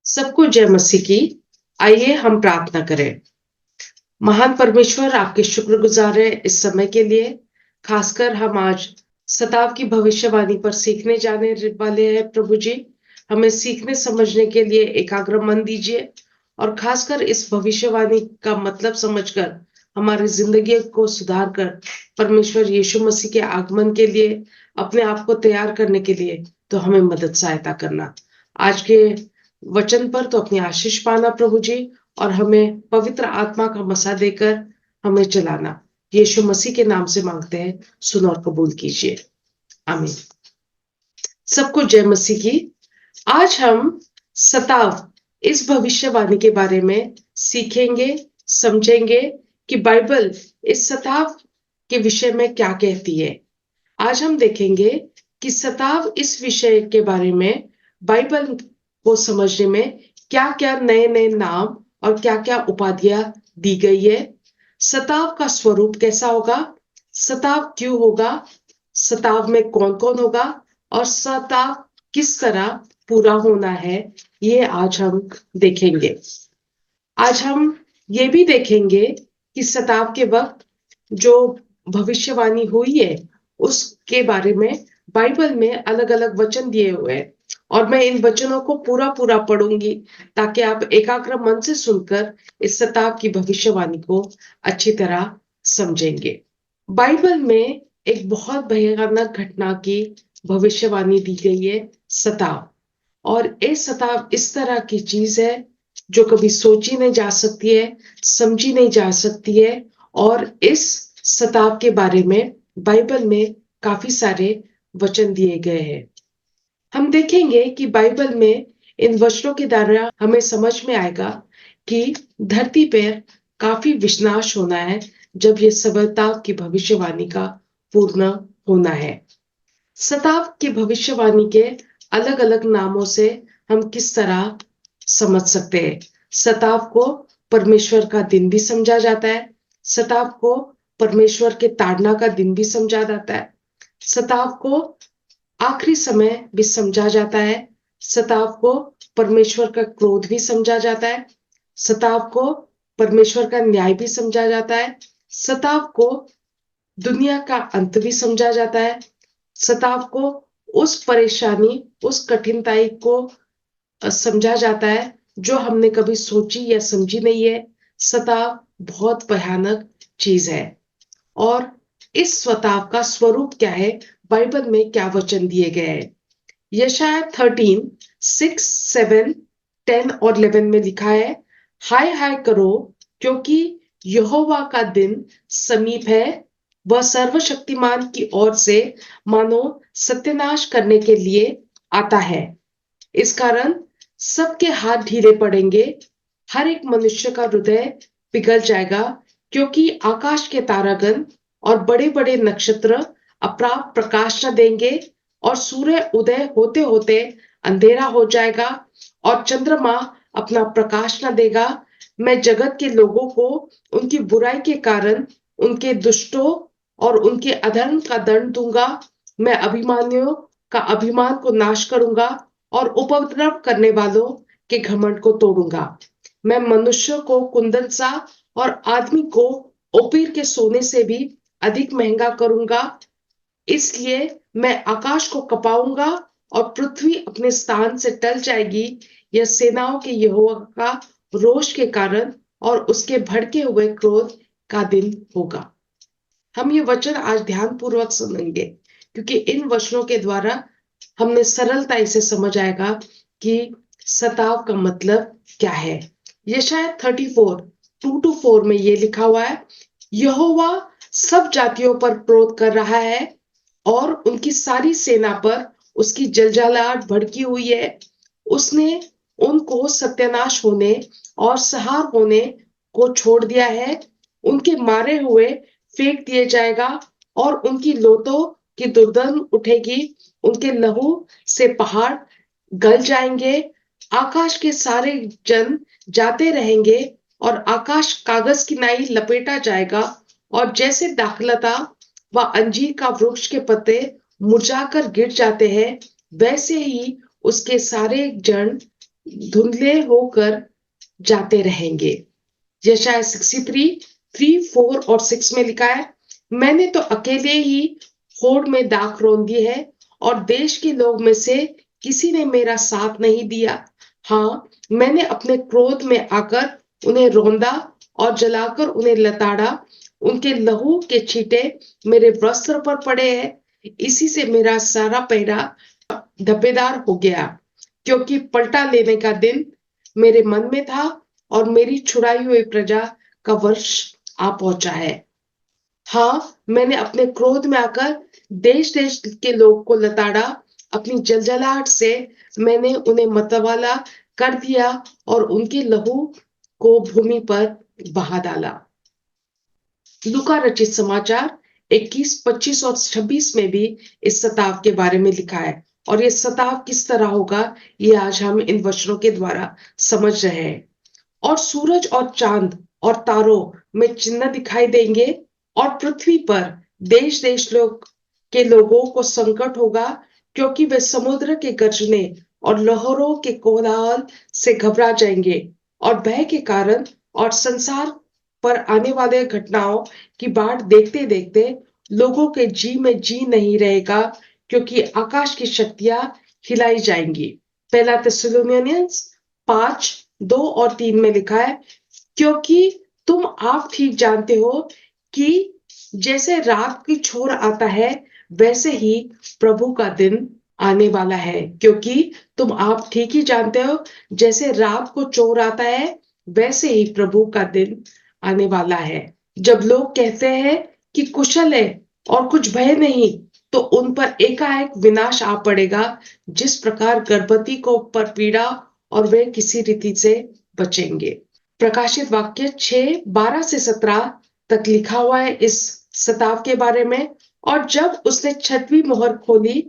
सबको जय मसीह की। आइए हम प्रार्थना करें। महान परमेश्वर, आपके शुक्रगुजार है इस समय के लिए। खासकर हम आज सताव की भविष्यवाणी पर सीखने जाने वाले हैं। प्रभु जी, हमें सीखने समझने के लिए एकाग्र मन दीजिए और खासकर इस भविष्यवाणी का मतलब समझकर हमारी जिंदगी को सुधार कर परमेश्वर यीशु मसीह के आगमन के लिए अपने आप को तैयार करने के लिए तो हमें मदद सहायता करना। आज के वचन पर तो अपनी आशीष पाना प्रभु जी, और हमें पवित्र आत्मा का मसा देकर हमें चलाना। यीशु मसीह के नाम से मांगते हैं, सुन और कबूल कीजिए। आमीन। सबको जय मसीह की। आज हम सताव इस भविष्यवाणी के बारे में सीखेंगे, समझेंगे कि बाइबल इस सताव के विषय में क्या कहती है। आज हम देखेंगे कि सताव इस विषय के बारे में बाइबल को समझने में क्या क्या नए नए नाम और क्या क्या उपाधियां दी गई है। सताव का स्वरूप कैसा होगा, सताव क्यों होगा, सताव में कौन कौन होगा और सताव किस तरह पूरा होना है, ये आज हम देखेंगे। आज हम ये भी देखेंगे कि सताव के वक्त जो भविष्यवाणी हुई है उसके बारे में बाइबल में अलग अलग वचन दिए हुए हैं, और मैं इन वचनों को पूरा पूरा पढ़ूंगी ताकि आप एकाग्र मन से सुनकर इस सताव की भविष्यवाणी को अच्छी तरह समझेंगे। बाइबल में एक बहुत भयानक घटना की भविष्यवाणी दी गई है, सताव। और ये सताव इस तरह की चीज है जो कभी सोची नहीं जा सकती है, समझी नहीं जा सकती है। और इस सताव के बारे में बाइबल में काफी सारे वचन दिए गए हैं। हम देखेंगे कि बाइबल में इन वचनों के द्वारा हमें समझ में आएगा कि धरती पर काफी विनाश होना है जब ये सताव की भविष्यवाणी का पूर्ण होना है। सताव की भविष्यवाणी के अलग अलग नामों से हम किस तरह समझ सकते हैं। सताव को परमेश्वर का दिन भी समझा जाता है, सताव को परमेश्वर के ताड़ना का दिन भी समझा जाता है, सताव को आखिरी समय भी समझा जाता है, सताव को परमेश्वर का क्रोध भी समझा जाता है, सताव को परमेश्वर का न्याय भी समझा जाता है, सताव को दुनिया का अंत भी समझा जाता है, सताव को उस परेशानी, उस कठिनाई को समझा जाता है जो हमने कभी सोची या समझी नहीं है। सताव बहुत भयानक चीज है। और इस सताव का स्वरूप क्या है, बाइबल में क्या वचन दिए गए हैं। यशाया 13:6, 7, 10 और 11 में लिखा है, हाय हाय करो क्योंकि यहोवा का दिन समीप है। वह सर्वशक्तिमान की ओर से मानो सत्यानाश करने के लिए आता है। इस कारण सबके हाथ ढीले पड़ेंगे, हर एक मनुष्य का हृदय पिघल जाएगा, क्योंकि आकाश के तारागण और बड़े बड़े नक्षत्र अप्राप्त प्रकाश न देंगे, और सूर्य उदय होते होते अंधेरा हो जाएगा, और चंद्रमा अपना प्रकाश न देगा। मैं जगत के लोगों को उनकी बुराई के कारण उनके दुष्टों और उनके अधर्म का दंड दूंगा। मैं अभिमानियों का अभिमान को नाश करूंगा और उपद्रव करने वालों के घमंड को तोड़ूंगा। मैं मनुष्य को कुंदन सा और आदमी को ओपीर के सोने से भी अधिक महंगा करूंगा। इसलिए मैं आकाश को कपाऊंगा और पृथ्वी अपने स्थान से टल जाएगी। यह सेनाओं के यहोवा का रोष के कारण और उसके भड़के हुए क्रोध का दिन होगा। हम ये वचन आज ध्यान पूर्वक सुनेंगे, क्योंकि इन वचनों के द्वारा हमने सरलता से समझ आएगा कि सताव का मतलब क्या है। यशाया 34:2-4 में ये लिखा हुआ है, यहोवा सब जातियों पर क्रोध कर रहा है और उनकी सारी सेना पर उसकी जलजलाहट भड़की हुई है। उसने उनको सत्यानाश होने और संहार होने को छोड़ दिया है। उनके मारे हुए फेंक दिए जाएगा और उनकी लोथों की दुर्गंध उठेगी। उनके लहू से पहाड़ गल जाएंगे। आकाश के सारे जन जाते रहेंगे और आकाश कागज की नाई लपेटा जाएगा, और जैसे दाखलता व अंजीर का वृक्ष के पत्ते मुरझाकर गिर जाते हैं, वैसे ही उसके सारे जन धुंधले होकर जाते रहेंगे। यशायाह 63, 3, 4 और 6 में लिखा है, मैंने तो अकेले ही होड़ में दाख रौंद दी है और देश के लोग में से किसी ने मेरा साथ नहीं दिया। हाँ, मैंने अपने क्रोध में आकर उन्हें रौंदा और जलाकर उन्हें लताड़ा। उनके लहू के छींटे मेरे वस्त्र पर पड़े हैं। इसी से मेरा सारा पहरा धब्बेदार हो गया, क्योंकि पलटा लेने का दिन मेरे मन में था और मेरी छुड़ाई हुई प्रजा का वर्ष आ पहुंचा है। हाँ, मैंने अपने क्रोध में आकर देश देश के लोग को लताड़ा। अपनी जलजलाहट से मैंने उन्हें मतवाला कर दिया और उनके लहू को भूमि पर बहा डाला। लूका रचित समाचार 21, 25 और 26 में भी इस सताव के बारे में लिखा है, और ये सताव किस तरह होगा ये आज हम इन वचनों के द्वारा समझ रहे हैं। और सूरज और चांद और तारों में चिन्ह दिखाई देंगे और पृथ्वी पर देश देश के लोगों को संकट होगा, क्योंकि वे समुद्र के गरजने और लहरों के कोलाहल से घबरा जाएंगे और भय के कारण और संसार पर आने वाले घटनाओं की बाट देखते देखते लोगों के जी में जी नहीं रहेगा, क्योंकि आकाश की शक्तियां हिलाई जाएंगी। पहला थिस्सलुनीसियंस 5, 2 और 3 में लिखा है, क्योंकि तुम आप ठीक जानते हो कि जैसे रात की छोर आता है वैसे ही प्रभु का दिन आने वाला है। क्योंकि तुम आप ठीक ही जानते हो, जैसे रात को चोर आता है वैसे ही प्रभु का दिन आने वाला है। जब लोग कहते हैं कि कुशल है और कुछ भय नहीं, तो उन पर एकाएक विनाश आ पड़ेगा, जिस प्रकार गर्भवती को पर पीड़ा, और वे किसी रीति से बचेंगे। प्रकाशित वाक्य 6, 12 से 17 तक लिखा हुआ है इस सताव के बारे में। और जब उसने छठवीं मोहर खोली,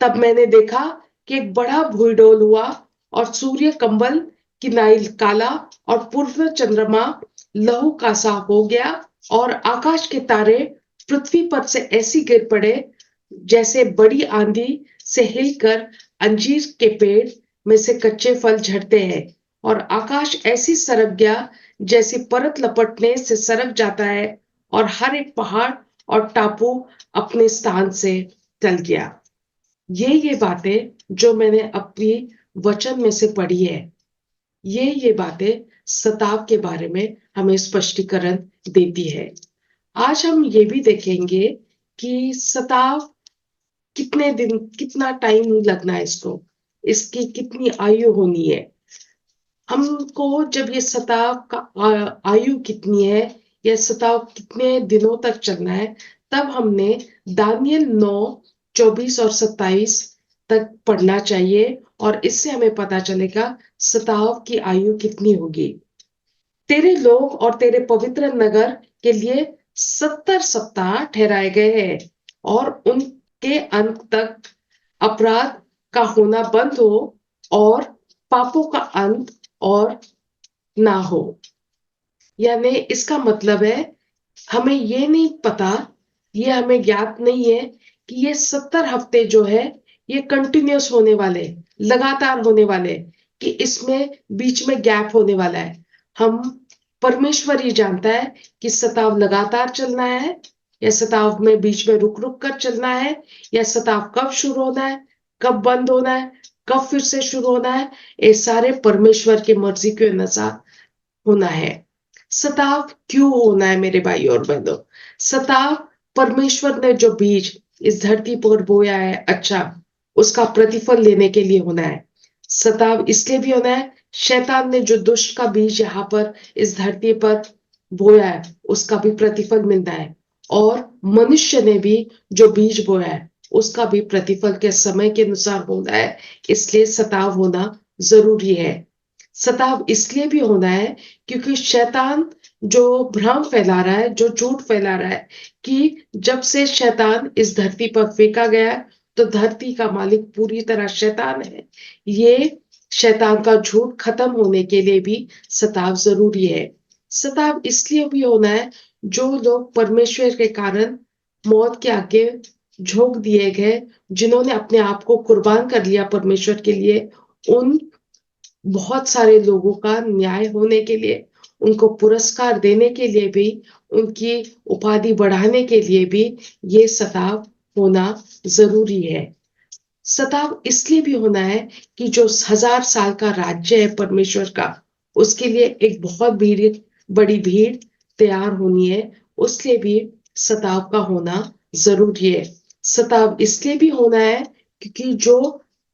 तब मैंने देखा कि एक बड़ा भूईडोल हुआ और सूर्य कंबल की नाई काला और पूर्व चंद्रमा लहू का सा हो गया, और आकाश के तारे पृथ्वी पर से ऐसी गिर पड़े जैसे बड़ी आंधी से हिलकर अंजीर के पेड़ में से कच्चे फल झड़ते हैं। और आकाश ऐसी सरक गया जैसे परत लपटने से सरक जाता है, और हर एक पहाड़ और टापू अपने स्थान से टल गया। ये बातें जो मैंने अपनी वचन में से पढ़ी है, ये बातें सताव के बारे में हमें स्पष्टीकरण देती है। आज हम ये भी देखेंगे कि सताव कितने दिन, कितना टाइम लगना है इसको, इसकी कितनी आयु होनी है। हमको जब ये सताव का आयु कितनी है, या सताव कितने दिनों तक चलना है, तब हमने दानियल 9, 24 और 27 तक पढ़ना चाहिए, और इससे हमें पता चलेगा सताव की आयु कितनी होगी। तेरे लोग और तेरे पवित्र नगर के लिए 70 सप्ताह ठहराए गए हैं, और उनके अंत तक अपराध का होना बंद हो और पापों का अंत और ना हो। यानी इसका मतलब है, हमें ये नहीं पता, ये हमें ज्ञात नहीं है कि ये 70 हफ्ते जो है ये कंटिन्यूस होने वाले, लगातार होने वाले, कि इसमें बीच में गैप होने वाला है। हम परमेश्वर ही जानता है कि सताव लगातार चलना है, या सताव में बीच में रुक रुक कर चलना है, या सताव कब शुरू होना है, कब बंद होना है, कब फिर से शुरू होना है। ये सारे परमेश्वर की मर्जी के अनुसार होना है। सताव क्यों होना है मेरे भाई और बहनों? सताव परमेश्वर ने जो बीज इस धरती पर बोया है, अच्छा, उसका प्रतिफल लेने के लिए होना है। सताव इसलिए भी होना है, शैतान ने जो दुष्ट का बीज यहाँ पर इस धरती पर बोया है उसका भी प्रतिफल मिलना है, और मनुष्य ने भी जो बीज बोया है उसका भी प्रतिफल के समय के अनुसार होना है। इसलिए सताव होना जरूरी है। सताव इसलिए भी होना है क्योंकि शैतान जो भ्रम फैला रहा है, जो झूठ फैला रहा है कि जब से शैतान इस धरती पर फेंका गया है, तो धरती का मालिक पूरी तरह शैतान है। ये शैतान का झूठ खत्म होने के लिए भी सताव जरूरी है। सताव इसलिए भी होना है, जो लोग परमेश्वर के कारण मौत के आगे झोंक दिए गए, जिन्होंने अपने आप को कुर्बान कर लिया परमेश्वर के लिए, उन बहुत सारे लोगों का न्याय होने के लिए, उनको पुरस्कार देने के लिए भी, उनकी उपाधि बढ़ाने के लिए भी ये सताव होना ज़रूरी है। सताव इसलिए भी होना है कि जो 1000 साल का राज्य है परमेश्वर का, उसके लिए एक बहुत बड़ी भीड़ तैयार होनी है, उसलिए भी सताव का होना ज़रूरी है। सताव इसलिए भी होना है क्योंकि जो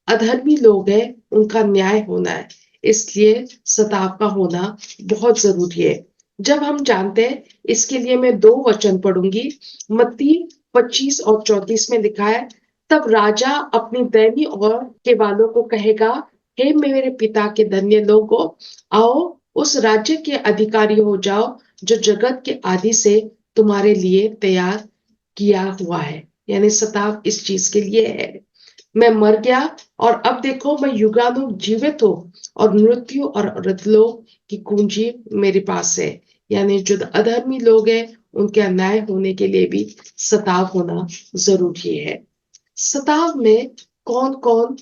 अधर्मी लोग हैं, उनका न्याय होना है, इसलिए सताव का होना बहुत ज़रूरी है। जब हम जानते हैं, इसके लिए मैं 2 वचन पढ़ूँगी। मत्ती 25 और 34 में लिखा है, तब राजा अपनी दैनी और के वालों को कहेगा, हे मेरे पिता के धन्य लोगों, आओ उस राज्य के अधिकारी हो जाओ जो जगत के आदि से तुम्हारे लिए तैयार किया हुआ है। यानी सताव इस चीज के लिए है। मैं मर गया और अब देखो मैं युगानुग जीवित हूँ और मृत्यु और अधोलोक की कुंजी मेरे पास है। यानी जो अधर्मी लोग हैं, उनके न्याय होने के लिए भी सताव होना जरूरी है। सताव में कौन कौन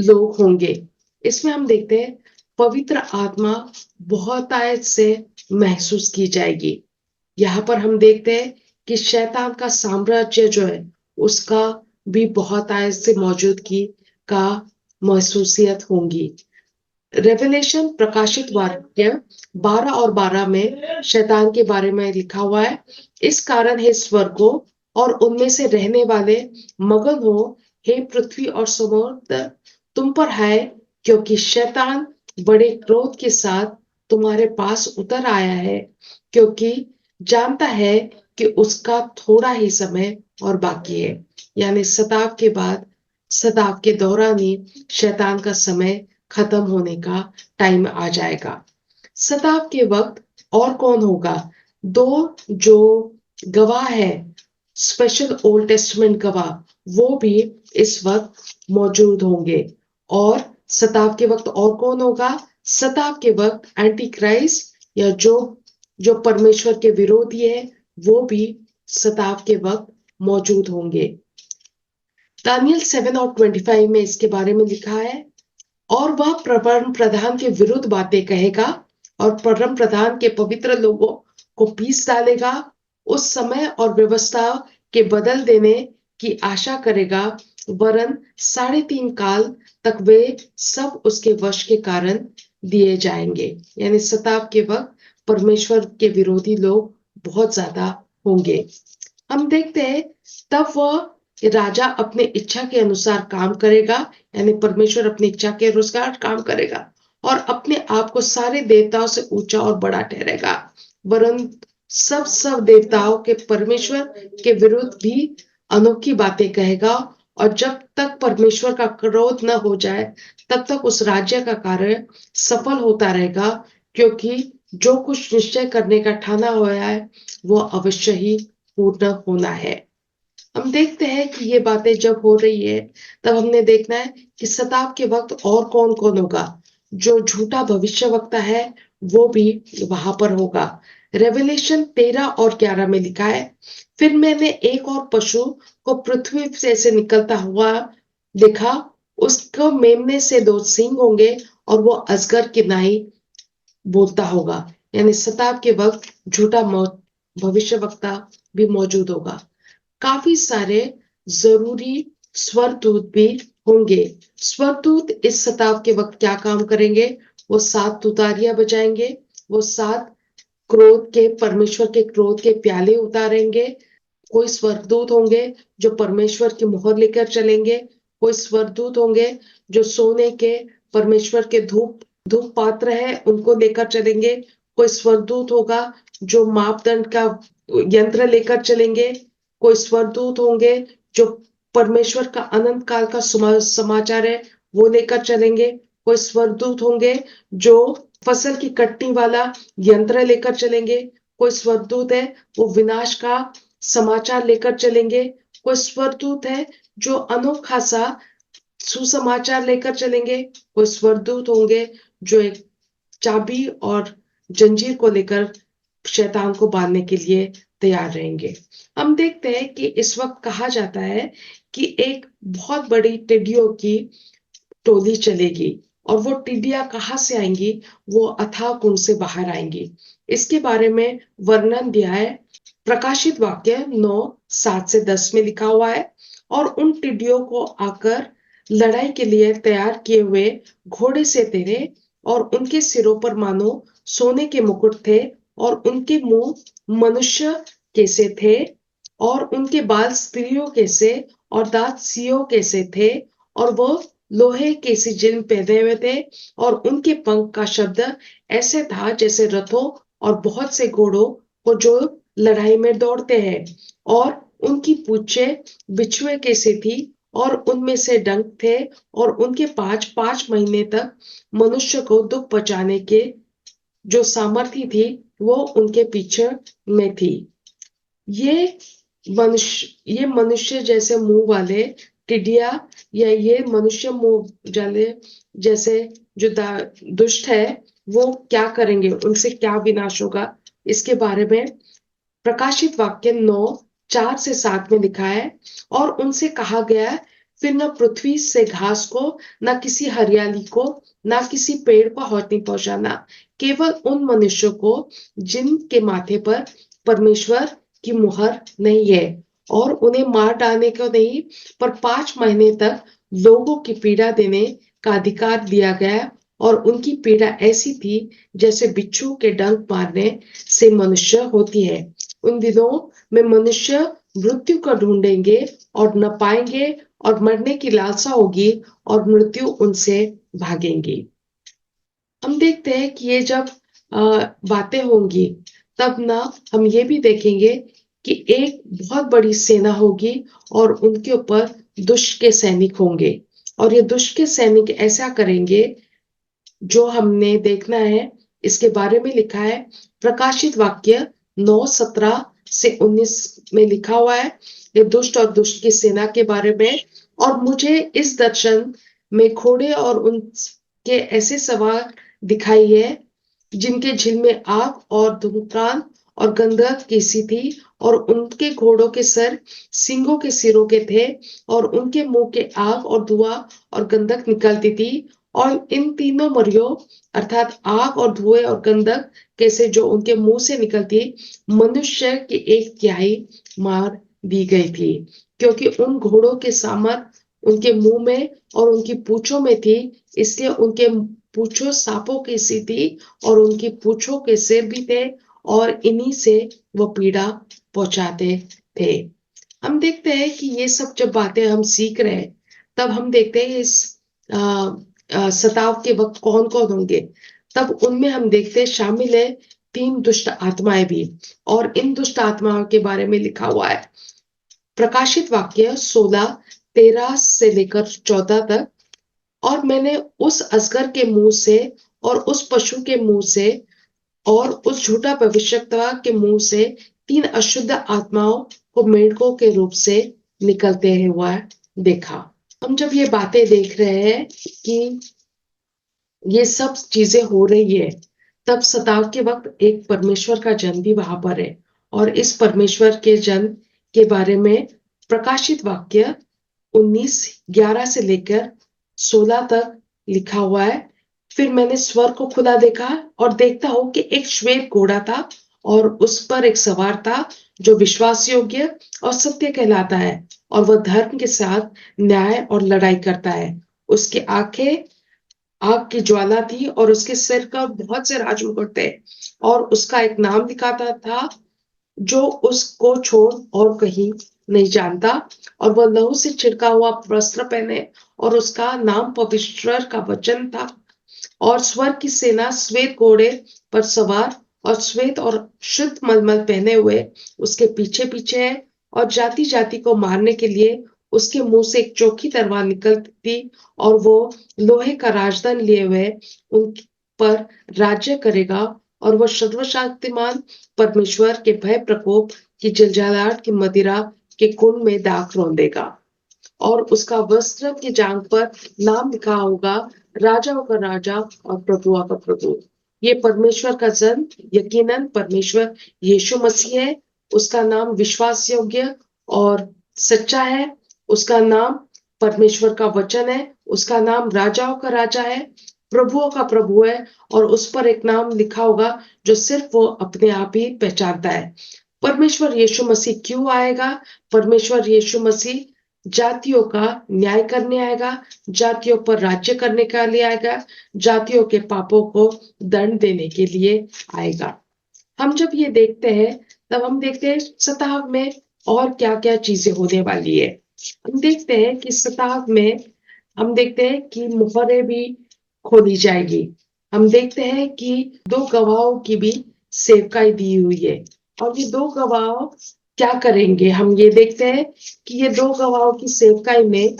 लोग होंगे, इसमें हम देखते हैं पवित्र आत्मा बहुतायत से महसूस की जाएगी। यहाँ पर हम देखते हैं कि शैतान का साम्राज्य जो है, उसका भी बहुतायत से मौजूदगी का महसूसियत होंगी। रेवलेशन प्रकाशित वाक्य 12 और 12 में शैतान के बारे में लिखा हुआ है, इस कारण हे स्वर्गों और उनमें से रहने वाले मगन हो, हे पृथ्वी और समुद्र तुम पर है, क्योंकि शैतान बड़े क्रोध के साथ तुम्हारे पास उतर आया है, क्योंकि जानता है कि उसका थोड़ा ही समय और बाकी है। यानी सताव के बाद, सताव के दौरान ही शैतान का समय खत्म होने का टाइम आ जाएगा। सताव के वक्त और कौन होगा? 2 जो गवाह है, स्पेशल ओल्ड टेस्टमेंट गवाह, वो भी इस वक्त मौजूद होंगे। और सताव के वक्त और कौन होगा? सताव के वक्त एंटी क्राइस्ट या जो जो परमेश्वर के विरोधी है, वो भी सताव के वक्त मौजूद होंगे। दानियल 7 और 25 में इसके बारे में लिखा है, और वह परम प्रधान के विरुद्ध बातें कहेगा और परम प्रधान के पवित्र लोगों को पीस डालेगा, उस समय और व्यवस्था के बदल देने की आशा करेगा, वरन 3.5 काल तक वे सब उसके वश के कारण दिए जाएंगे। यानी सताव के वक्त परमेश्वर के विरोधी लोग बहुत ज्यादा होंगे। हम देखते हैं तब वह राजा अपने इच्छा के अनुसार काम करेगा, यानी परमेश्वर अपनी इच्छा के अनुसार काम करेगा और अपने आप को सारे देवताओं से ऊंचा और बड़ा ठहरेगा, वरन सब देवताओं के परमेश्वर के विरुद्ध भी अनोखी बातें कहेगा। और जब तक परमेश्वर का क्रोध न हो जाए, तब तक उस राज्य का कार्य सफल होता रहेगा, क्योंकि जो कुछ निश्चय करने का ठाना हुआ है, वो अवश्य ही पूर्ण होना है। हम देखते हैं कि ये बातें जब हो रही है, तब हमने देखना है कि सताव के वक्त और कौन कौन होगा। जो झूठा भविष्यवक्ता है, वो भी वहां पर होगा। रेवलेशन 13 और 11 में लिखा है, फिर मैंने एक और पशु को पृथ्वी से निकलता हुआ देखा, उसको मेमने से 2 सींग होंगे और वो अजगर की नाई बोलता होगा। यानी सताव के वक्त झूठा भविष्यवक्ता भी मौजूद होगा। काफी सारे जरूरी स्वरदूत भी होंगे। स्वरदूत इस सताव के वक्त क्या काम करेंगे? वो 7 तुतारियां बजाएंगे, वो 7 क्रोध के, परमेश्वर के क्रोध के प्याले उतारेंगे। कोई स्वर्गदूत होंगे जो परमेश्वर की मोहर लेकर चलेंगे, कोई स्वर्गदूत होंगे जो सोने के, परमेश्वर के धूप धूप पात्र है उनको लेकर चलेंगे, कोई स्वर्गदूत होगा जो मापदंड का यंत्र लेकर चलेंगे, कोई स्वर्गदूत होंगे जो परमेश्वर का अनंत काल का समाचार है वो लेकर चलेंगे, कोई स्वर्गदूत होंगे जो फसल की कटनी वाला यंत्र लेकर चलेंगे, कोई स्वर्गदूत है वो विनाश का समाचार लेकर चलेंगे, कोई स्वर्गदूत है जो अनोखा सा सुसमाचार लेकर चलेंगे, कोई स्वर्गदूत होंगे जो एक चाबी और जंजीर को लेकर शैतान को बांधने के लिए तैयार रहेंगे। हम देखते हैं कि इस वक्त कहा जाता है कि एक बहुत बड़ी टिड्डियों की टोली चलेगी। और वो टिड्डियां कहाँ से आएंगी, वो अथाह कुंड से बाहर आएंगी। इसके बारे में वर्णन दिया है प्रकाशित वाक्य 9:7 से 10 में लिखा हुआ है। और उन टिड्डियों को आकर लड़ाई के लिए तैयार किए हुए घोड़े से तेरे, और उनके सिरों पर मानो सोने के मुकुट थे, और उनके मुंह मनुष्य कैसे थे, और उनके बाल स्त्रियों कैसे, और दांत सिंहों कैसे थे, और वो लोहे के सी जिल्म पहने हुए थे, और उनके पंख का शब्द ऐसे था जैसे रथों और बहुत से घोड़ों को जो लड़ाई में दौड़ते हैं। और उनकी पूंछे बिच्छुए कैसे थी, और उनमें से डंक थे, और उनके 5 5 महीने तक मनुष्य को दुख पहुंचाने के जो सामर्थ्य थी वो उनके पीछे में थी। ये ये मनुष्य जैसे मुंह वाले टिड्डिया, या ये मनुष्य मुंह वाले जैसे जो दुष्ट है, वो क्या करेंगे, उनसे क्या विनाश होगा, इसके बारे में प्रकाशित वाक्य 9:4 से 7 में लिखा है। और उनसे कहा गया, फिर न पृथ्वी से घास को, न किसी हरियाली को, न किसी पेड़ को हानि पहुंचाना, केवल उन मनुष्यों को जिनके माथे पर परमेश्वर की मुहर नहीं है, और उन्हें मार डालने को नहीं, पर 5 महीने तक लोगों की पीड़ा देने का अधिकार दिया गया। और उनकी पीड़ा ऐसी थी जैसे बिच्छू के डंक मारने से मनुष्य होती है। उन दिनों में मनुष्य मृत्यु को ढूंढेंगे और न पाएंगे, और मरने की लालसा होगी, और मृत्यु उनसे भागेंगी। हम देखते हैं कि ये जब बातें होंगी, तब ना हम ये भी देखेंगे कि एक बहुत बड़ी सेना होगी, और उनके ऊपर दुष्ट के सैनिक होंगे, और ये दुष्ट के सैनिक ऐसा करेंगे जो हमने देखना है। इसके बारे में लिखा है प्रकाशित वाक्य 9:17 से 19 में लिखा हुआ है, ये दुष्ट और दुष्ट की सेना के बारे में। और मुझे इस दर्शन में घोड़े और उनके ऐसे सवार दिखाई है जिनके झिल में आग और धूम्रपान और गंधक की सी थी, और उनके घोड़ों के सर सिंहों के सिरों के थे, और उनके मुंह के आग और धुआं और गंधक निकलती थी। और इन तीनों मरियों अर्थात आग और धुएं और गंधक कैसे जो उनके मुंह से निकलती, मनुष्य की 1/3 मार दी गई थी, क्योंकि उन घोड़ों के सामर्थ उनके मुंह में और उनकी पूंछों में थी। इसलिए उनके पूंछों सांपों की सी थी, और उनकी पूंछों के सिर भी थे, और इन्हीं से वो पीड़ा पहुंचाते थे। हम देखते हैं कि ये सब जब बातें हम सीख रहे हैं, तब हम देखते हैं इस सताव के वक्त कौन कौन होंगे। तब उनमें हम देखते हैं शामिल है 3 दुष्ट आत्माएं भी। और इन दुष्ट आत्माओं के बारे में लिखा हुआ है प्रकाशित वाक्य 16:13 से लेकर 14 तक। और मैंने उस अजगर के मुंह से, और उस पशु के मुंह से, और उस झूठा भविष्यद्वक्ता के मुंह से 3 अशुद्ध आत्माओं को मेंढकों के रूप से निकलते हुआ देखा। हम जब ये बातें देख रहे हैं कि ये सब चीजें हो रही है, तब सताव के वक्त एक परमेश्वर का जन भी वहां पर है। और इस परमेश्वर के जन के बारे में प्रकाशित वाक्य 19:11 से लेकर 16 तक लिखा हुआ है। फिर मैंने स्वर को खुला देखा, और देखता हूं कि एक श्वेत घोड़ा था, और उस पर एक सवार था जो विश्वास योग्य और सत्य कहलाता है, और वह धर्म के साथ न्याय और लड़ाई करता है। उसकी आंखें आग की ज्वाला थी, और उसके सिर का बहुत से राजमुकुट थे, और उसका एक नाम दिखाता था जो उसको छोड़ और कहीं नहीं जानता। और वह लहू से छिड़का हुआ वस्त्र पहने, और उसका नाम पवित्र का वचन था। और स्वर्ग की सेना श्वेत घोड़े पर सवार और श्वेत और शुद्ध मलमल पहने हुए उसके पीछे पीछे है। और जाति जाति को मारने के लिए उसके मुंह से एक चोखी तलवार निकलती थी, और वो लोहे का राजदंड लिए हुए उन पर राज्य करेगा। और वह सर्वशक्तिमान परमेश्वर के भय प्रकोप की जलजलाहट की मदिरा के कुंड में दाख रौंदेगा। और उसका वस्त्र की जांघ पर नाम लिखा होगा, राजाओं का राजा और प्रभुओं का प्रभु। ये परमेश्वर का जन यकीनन परमेश्वर यीशु मसीह है। उसका नाम विश्वास योग्य और सच्चा है। उसका नाम परमेश्वर का वचन है। उसका नाम राजाओं का राजा है, प्रभुओं का प्रभु है और उस पर एक नाम लिखा होगा जो सिर्फ वो अपने आप ही पहचानता है। परमेश्वर यीशु मसीह क्यों आएगा? परमेश्वर यीशु मसीह जातियों का न्याय करने आएगा, जातियों पर राज्य करने के लिए आएगा, जातियों के पापों को दंड देने के लिए आएगा। हम जब ये देखते हैं तब हम देखते हैं सप्ताह में और क्या-क्या चीजें होने वाली है। हम देखते हैं कि सप्ताह में हम देखते हैं कि मुहरें भी खोली जाएगी। हम देखते हैं कि 2 गवाहों की भी सेवकाई दी हुई है और ये 2 गवाह क्या करेंगे? हम ये देखते हैं कि ये 2 गवाहों की सेवकाई में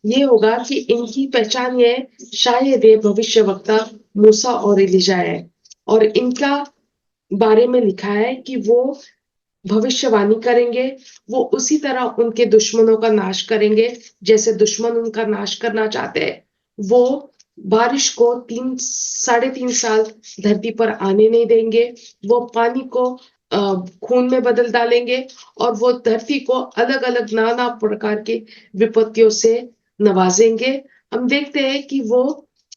ये होगा कि इनकी पहचान ये शायद ये भविष्यवक्ता मूसा और एलीशा है और इनका बारे में लिखा है कि वो भविष्यवाणी करेंगे, वो उसी तरह उनके दुश्मनों का नाश करेंगे, जैसे दुश्मन उनका नाश करना चाहते हैं। वो बारिश को 3 साढ़े 3 साल धरती पर आने नहीं देंगे, वो पानी को खून में बदल डालेंगे और वो धरती को अलग-अलग नाना प्रकार की विपत्तियों से नवाजेंगे। हम देखते हैं कि वो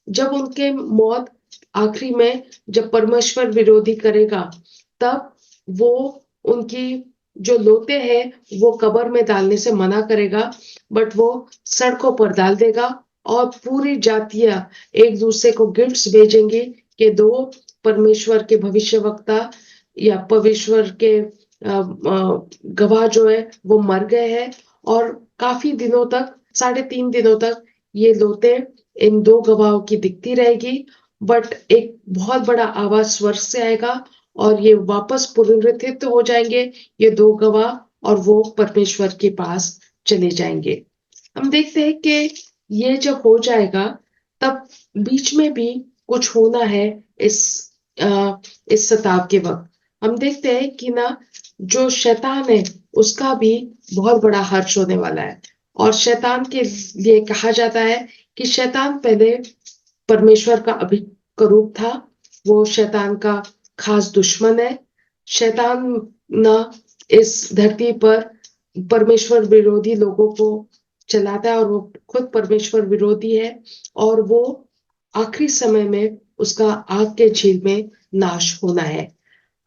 जब उनके मौत आखिरी में जब परमेश्वर विरोधी करेगा, तब वो उनकी जो लोते हैं वो कब्र में डालने से मना करेगा, बट वो सड़कों पर डाल देगा और पूरी जातियां एक दूसरे को गिफ्ट्स भेजेंगी कि 2 परमेश्वर के भविष्यवक्ता या परमेश्वर के गवाह जो है वो मर गए हैं और काफी दिनों तक 3.5 दिनों तक ये लोते इन 2 गवाहों की दिखती रहेगी, बट एक बहुत बड़ा आवाज स्वर्ग से आएगा और ये वापस पुनरुत्थित हो जाएंगे ये 2 गवाह और वो परमेश्वर के पास चले जाएंगे। हम देखते हैं कि ये जब हो जाएगा तब बीच में भी कुछ होना है इस इस सताव के वक्त। हम देखते हैं कि ना जो शैतान है उसका भी बहुत बड़ा हर्ष होने वाला है और शैतान के लिए कहा जाता है कि शैतान पहले परमेश्वर का अभिकरूप था, वो शैतान का खास दुश्मन है। शैतान ना इस धरती पर परमेश्वर विरोधी लोगों को चलाता है और वो खुद परमेश्वर विरोधी है और वो आखिरी समय में उसका आग के झील में नाश होना है।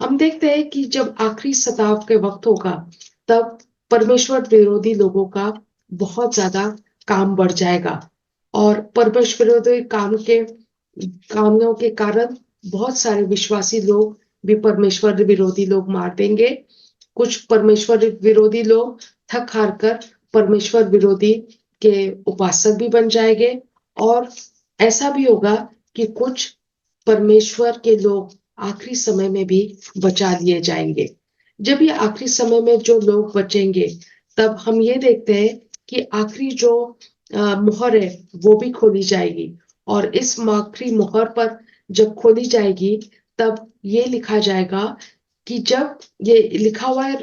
हम देखते हैं कि जब आखिरी सताव के वक्त होगा तब परमेश्वर विरोधी लोगों का बहुत ज्यादा काम बढ़ जाएगा और परमेश्वर विरोधी कामों के कारण बहुत सारे विश्वासी लोग भी परमेश्वर विरोधी लोग मार देंगे। कुछ परमेश्वर विरोधी लोग थक हार कर परमेश्वर विरोधी के उपासक भी बन जाएंगे और ऐसा भी होगा कि कुछ परमेश्वर के लोग आखिरी समय में भी बचा लिए जाएंगे। जब ये आखिरी समय में जो लोग बचेंगे तब हम ये देखते हैं कि आखिरी जो मुहर है वो भी खोली जाएगी और इस आखिरी मुहर पर जब खोली जाएगी तब ये लिखा जाएगा कि जब ये लिखा हुआ है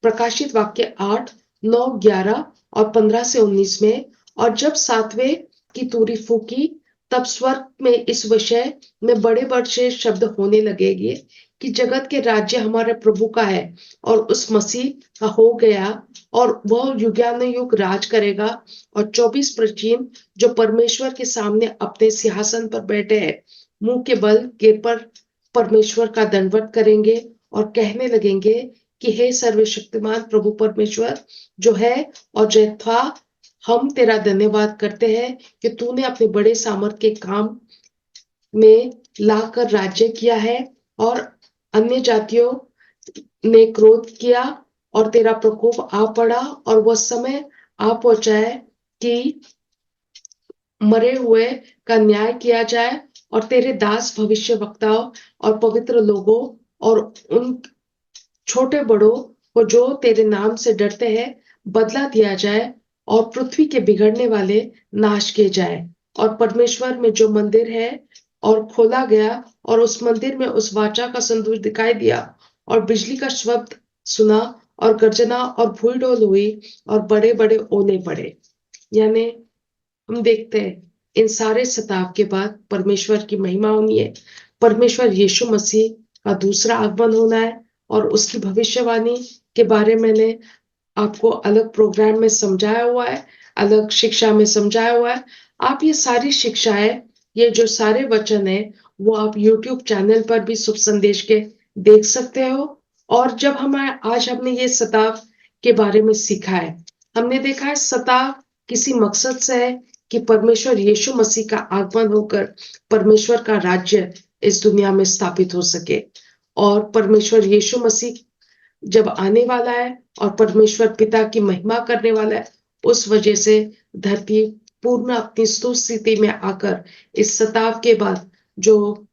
प्रकाशित वाक्य 8, 9, 11 और 15 से 19 में और जब 7वें की तुरही फूकी तब स्वर्ग में इस विषय में बड़े-बड़े शब्द होने लगेंगे कि जगत के राज्य हमारे प्रभु का है और उस मसीह का हो गया और वह युगानुयुग राज करेगा और 24 प्राचीन जो परमेश्वर के सामने अपने सिंहासन पर बैठे हैं, मुंह के बल गिर पर परमेश्वर का दंडवत करेंगे और कहने लगेंगे कि हे सर्वशक्तिमान प्रभु परमेश्वर जो है और जो था, हम तेरा धन्यवाद करते हैं कि तूने अपने बड़े सामर्थ के काम में लाकर राज्य किया है और अन्य जातियों ने क्रोध किया और तेरा प्रकोप आ पड़ा और वह समय आ पहुंचा है कि मरे हुए का न्याय किया जाए और तेरे दास भविष्यवक्ताओं और पवित्र लोगों और उन छोटे बड़ों को जो तेरे नाम से डरते हैं बदला दिया जाए और पृथ्वी के बिगड़ने वाले नाश किए जाए और परमेश्वर में जो मंदिर है और खोला गया और उस मंदिर में उस वाचा का संदेश दिखाई दिया और बिजली का शब्द सुना और गर्जना और भूल डोल हुई और बड़े बड़े ओले पड़े। यानी हम देखते हैं इन सारे सताव के बाद परमेश्वर की महिमा होनी है, परमेश्वर यीशु मसीह का दूसरा आगमन होना है और उसकी भविष्यवाणी के बारे में मैंने आपको अलग प्रोग्राम में समझाया हुआ है, अलग शिक्षा में समझाया हुआ है। आप ये सारी शिक्षाएं ये जो सारे वचन है वो आप यूट्यूब चैनल पर भी शुभ संदेश के देख सकते हो। और जब हम आज हमने ये सताव के बारे में सीखा है, हमने देखा है सताव किसी मकसद से है कि परमेश्वर यीशु मसीह का आगमन होकर परमेश्वर का राज्य इस दुनिया में स्थापित हो सके। और परमेश्वर यीशु मसीह जब आने वाला है और परमेश्वर पिता की महिमा करने वाला है, उस वजह से धरती पूर्ण अपनी स्तुत स्थिति में आकर इस सताव के बाद जो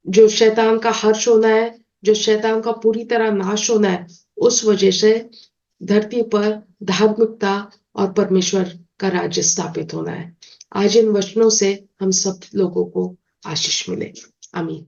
जो शैतान का हर्ष होना है, जो शैतान का पूरी तरह नाश होना है, उस वजह से धरती पर धार्मिकता और परमेश्वर का राज्य स्थापित होना है। आज इन वचनों से हम सब लोगों को आशीष मिले। आमीन।